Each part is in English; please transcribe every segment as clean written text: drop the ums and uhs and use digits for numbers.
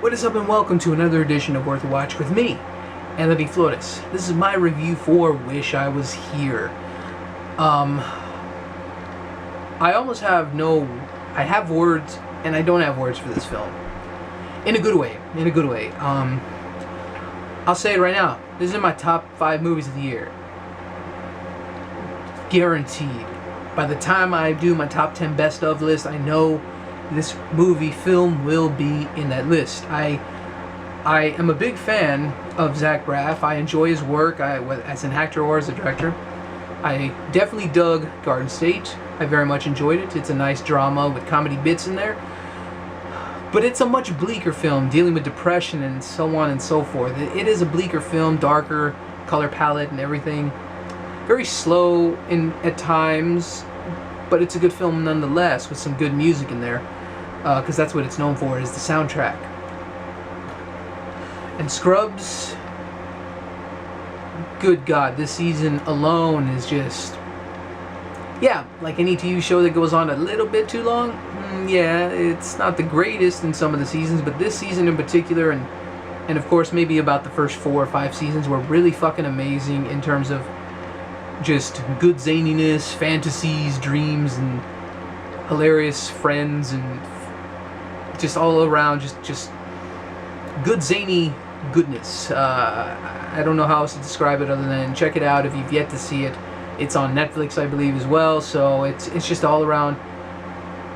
What is up and welcome to another edition of Worth a Watch with me, Andy Flores. This is my review for Wish I Was Here. I almost have I have words and I don't have words for this film. In a good way, I'll say it right now, this is in my top 5 movies of the year. Guaranteed. By the time I do my top 10 best of list, I know this film will be in that list. I am a big fan of Zach Braff. I enjoy his work as an actor or as a director. I definitely dug Garden State. I very much enjoyed it. It's a nice drama with comedy bits in there. But it's a much bleaker film, dealing with depression and so on and so forth. It is a bleaker film, darker color palette and everything. Very slow at times, but it's a good film nonetheless, with some good music in there, because that's what it's known for, is the soundtrack. And Scrubs, good God, this season alone is just, yeah, like any TV show that goes on a little bit too long. Yeah, it's not the greatest in some of the seasons, but this season in particular, and of course maybe about the first 4 or 5 seasons, were really fucking amazing in terms of just good zaniness, fantasies, dreams, and hilarious friends, and just all around just good zany goodness. I don't know how else to describe it other than check it out if you've yet to see it. It's on Netflix, I believe, as well, so it's just all around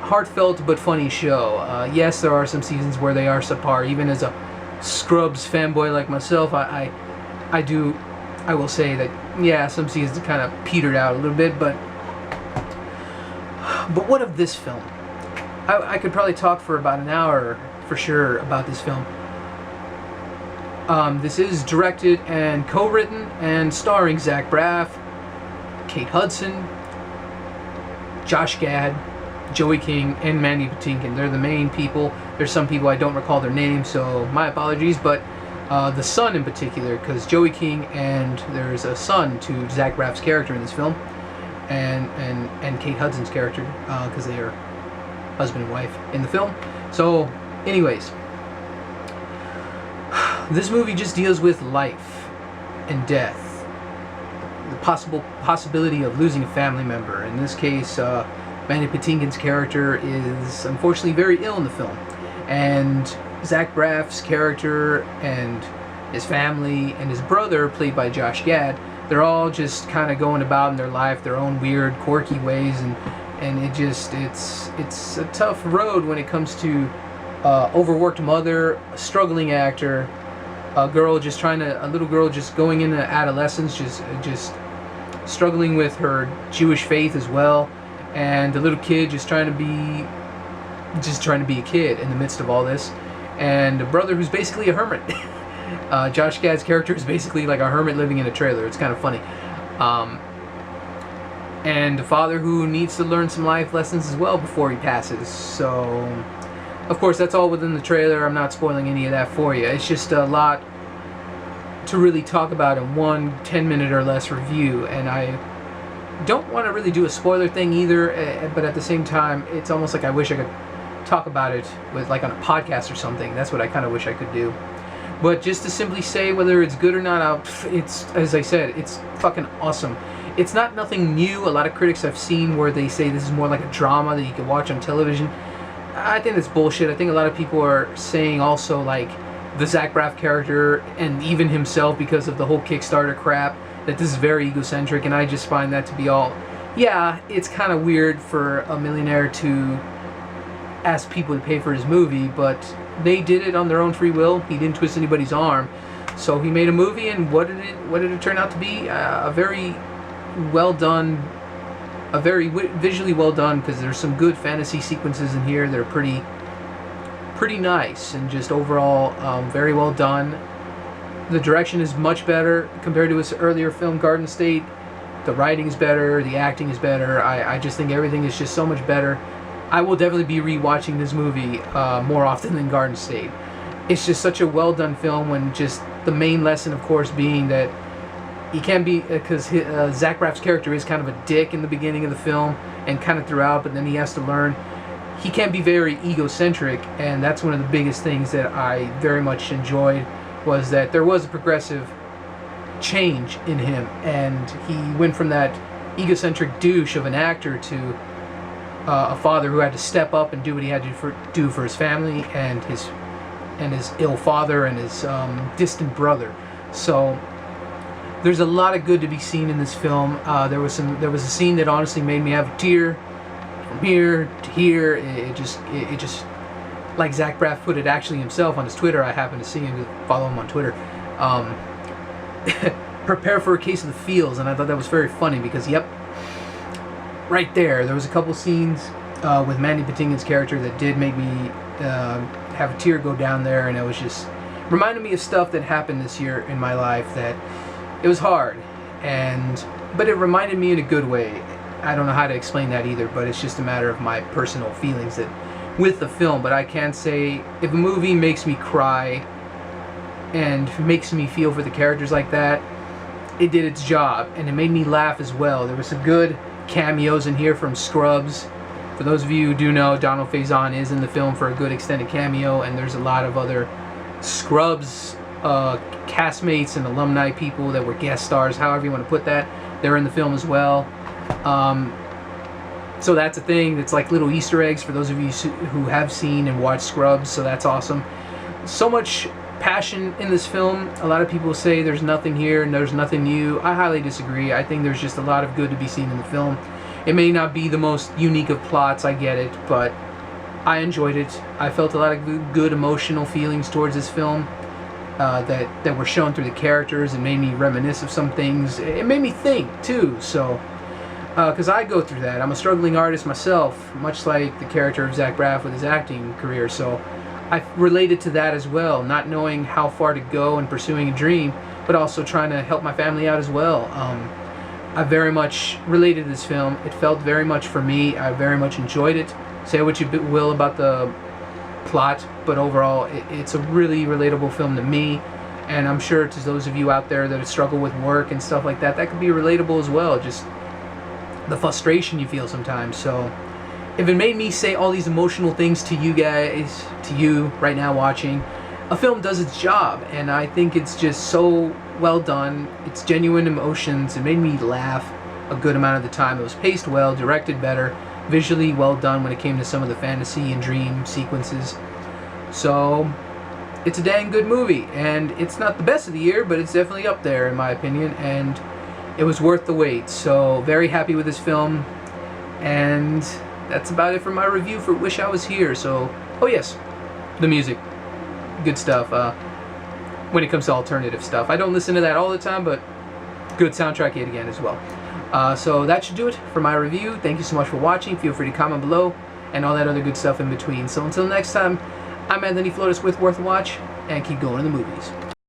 heartfelt but funny show. Yes, there are some seasons where they are subpar. Even as a Scrubs fanboy like myself, I will say that, yeah, some seasons kind of petered out a little bit, but what of this film? I could probably talk for about an hour for sure about this film. This is directed and co-written and starring Zach Braff, Kate Hudson, Josh Gad, Joey King, and Mandy Patinkin. They're the main people. There's some people I don't recall their names, so my apologies, but the son in particular, because Joey King, and there's a son to Zach Braff's character in this film, and Kate Hudson's character, because they are husband and wife in the film. So, anyways, this movie just deals with life and death, the possibility of losing a family member. In this case, Mandy Patinkin's character is unfortunately very ill in the film, and Zach Braff's character and his family and his brother, played by Josh Gad, they're all just kind of going about in their life their own weird, quirky ways, and it's a tough road when it comes to overworked mother, a struggling actor, a little girl just going into adolescence, just struggling with her Jewish faith as well, and the little kid just trying to be a kid in the midst of all this. And a brother who's basically a hermit. Josh Gad's character is basically like a hermit living in a trailer. It's kind of funny. And a father who needs to learn some life lessons as well before he passes. So, of course, that's all within the trailer. I'm not spoiling any of that for you. It's just a lot to really talk about in one 10-minute or less review. And I don't want to really do a spoiler thing either, but at the same time, it's almost like I wish I could talk about it with, like, on a podcast or something. That's what I kind of wish I could do. But just to simply say whether it's good or not, it's, as I said, it's fucking awesome. It's not nothing new. A lot of critics I've seen where they say this is more like a drama that you can watch on television. I think that's bullshit. I think a lot of people are saying also, like, the Zach Braff character and even himself, because of the whole Kickstarter crap, that this is very egocentric, and I just find that to be all, yeah, it's kind of weird for a millionaire to ask people to pay for his movie, but they did it on their own free will. He didn't twist anybody's arm, so he made a movie, and what did it turn out to be? A very well done, a very visually well done, because there's some good fantasy sequences in here. They're pretty nice, and just overall very well done. The direction is much better compared to his earlier film, Garden State. The writing is better, the acting is better. I just think everything is just so much better. I will definitely be rewatching this movie more often than Garden State. It's just such a well done film, when just the main lesson, of course, being that he can be, because Zach Braff's character is kind of a dick in the beginning of the film and kind of throughout, but then he has to learn he can be very egocentric, and that's one of the biggest things that I very much enjoyed, was that there was a progressive change in him, and he went from that egocentric douche of an actor to a father who had to step up and do what he had to do for his family and his ill father and his distant brother. So there's a lot of good to be seen in this film. There was a scene that honestly made me have a tear from here to here. It just like Zach Braff put it actually himself on his Twitter. I happened to see him, follow him on Twitter. Prepare for a case of the feels, and I thought that was very funny because, yep, right there was a couple scenes with Mandy Patinkin's character that did make me have a tear go down there, and it was just reminded me of stuff that happened this year in my life that it was hard, but it reminded me in a good way. I don't know how to explain that either, but it's just a matter of my personal feelings that with the film. But I can say, if a movie makes me cry and makes me feel for the characters like that, it did its job, and it made me laugh as well. There were some good cameos in here from Scrubs. For those of you who do know, Donald Faison is in the film for a good extended cameo, and there's a lot of other Scrubs castmates and alumni people that were guest stars, however you want to put that. They're in the film as well. So that's a thing. It's like little Easter eggs for those of you who have seen and watched Scrubs, so that's awesome. So much passion in this film. A lot of people say there's nothing here and there's nothing new. I highly disagree. I think there's just a lot of good to be seen in the film. It may not be the most unique of plots, I get it, but I enjoyed it. I felt a lot of good emotional feelings towards this film that were shown through the characters, and made me reminisce of some things. It made me think too, so because I go through that. I'm a struggling artist myself, much like the character of Zach Braff with his acting career, so I related to that as well, not knowing how far to go and pursuing a dream, but also trying to help my family out as well. I very much related to this film. It felt very much for me. I very much enjoyed it. Say what you will about the plot, but overall it's a really relatable film to me, and I'm sure to those of you out there that struggle with work and stuff like that, that could be relatable as well, just the frustration you feel sometimes. So if it made me say all these emotional things to you guys, to you right now watching, a film does its job, and I think it's just so well done. It's genuine emotions. It made me laugh a good amount of the time. It was paced well, directed better, visually well done when it came to some of the fantasy and dream sequences. So it's a dang good movie, and it's not the best of the year, but it's definitely up there in my opinion, and it was worth the wait. So very happy with this film, and that's about it for my review for Wish I Was Here. So, oh yes, the music, good stuff. When it comes to alternative stuff, I don't listen to that all the time, but good soundtrack yet again as well. So that should do it for my review. Thank you so much for watching. Feel free to comment below and all that other good stuff in between. So until next time, I'm Anthony Flores with Worth a Watch, and keep going to the movies.